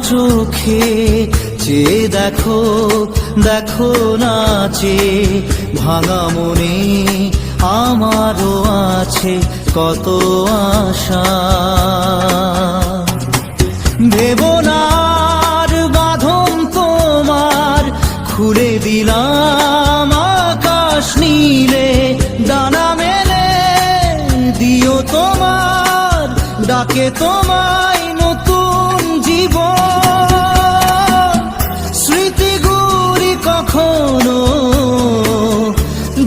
চোখে চেয়ে দেখো, দেখো নাচে ভাঙা মনে আমারও আছে কত আশা। ভেবো না আর বাঁধন তোমার, খুলে দিলাম আকাশ নীলে, ডানা মেলে দিও তোমার ডাকে তোমায় নতুন জীবন। স্মৃতিগুলি কখনো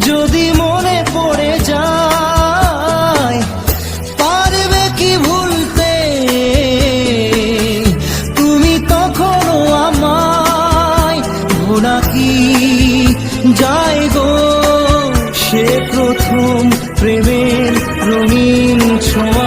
যদি মনে পড়ে যায়, পারবে কি ভুলতে তুমি তখনো আমায়? ভোলা কি যায় গো সে প্রথম প্রেমের রঙিন ছোঁয়া।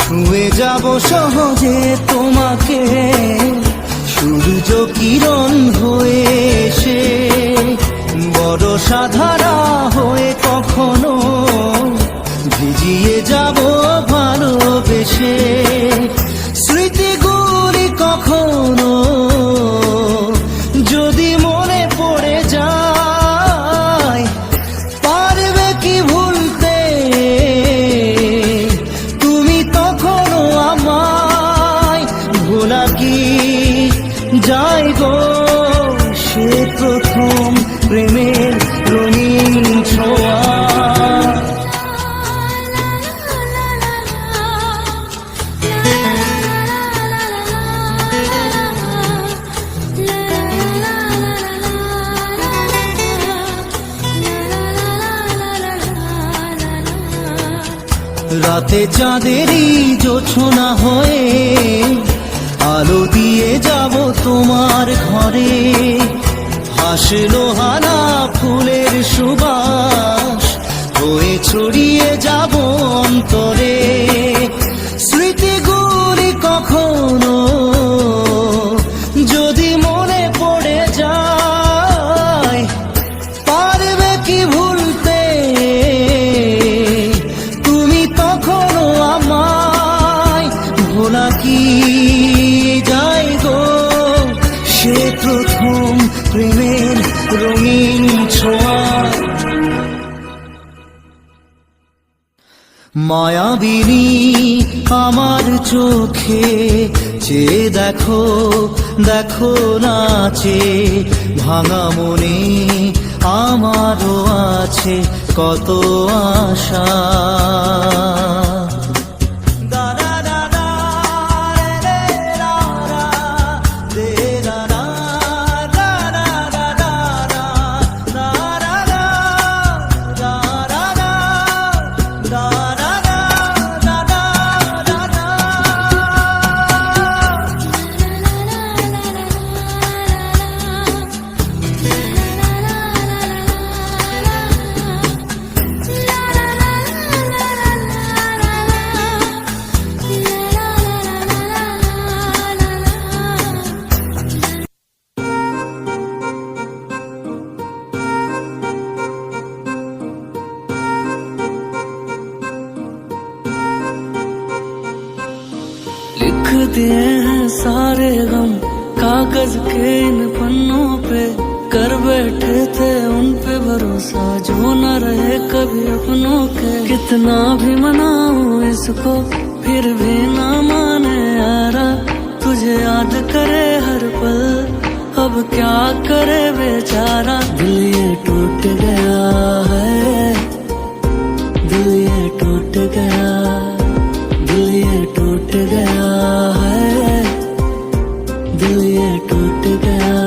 ছুঁয়ে যাব সহজে তোমাকে সূর্য কিরণ হয়ে এসে, বরষা ধারা হয়ে কখনো ভিজিয়ে যাব ভালোবেসে। স্মৃতিগুলি কখনো যদি মনে পড়ে যায়, পারবে কি ভুলতে তুমি তখনো আমায়? ভোলা কি যায় গো সে প্রথম প্রেমের রঙিন ছোঁয়া। রাতে চাঁদেরই জোছনা হয়ে আলো দিয়ে যাব তোমার ঘরে, হাসলো হানা ফুলের সুবাস হয়ে ছড়িয়ে যাব অন্তরে। স্মৃতিগুলি কখনো যদি মনে পড়ে যায়, পারবে কি ভুলতে তুমি তখনো আমায়? ভোলা কি যায় গো সে প্রথম প্রেমের রঙিন ছোঁয়া। মায়াবিনী আমার চোখে চেয়ে দেখো, দেখো নাচে ভাঙা মনে আমারও আছে কত আশা। लिख दिए हैं सारे गम कागज के इन पन्नों पे, कर बैठे थे उन पे भरोसा जो न रहे कभी अपनों के। कितना भी मनाऊं इसको फिर भी ना माने यारा, तुझे याद करे हर पल अब क्या करे बेचारा। दिल ये टूट गया है, दिल ये टूट गया, दिल ये टूट गया है, दिल ये टूट गया।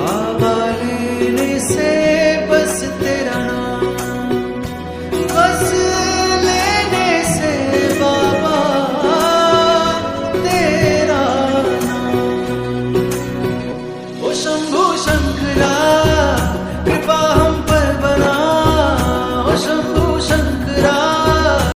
বাবা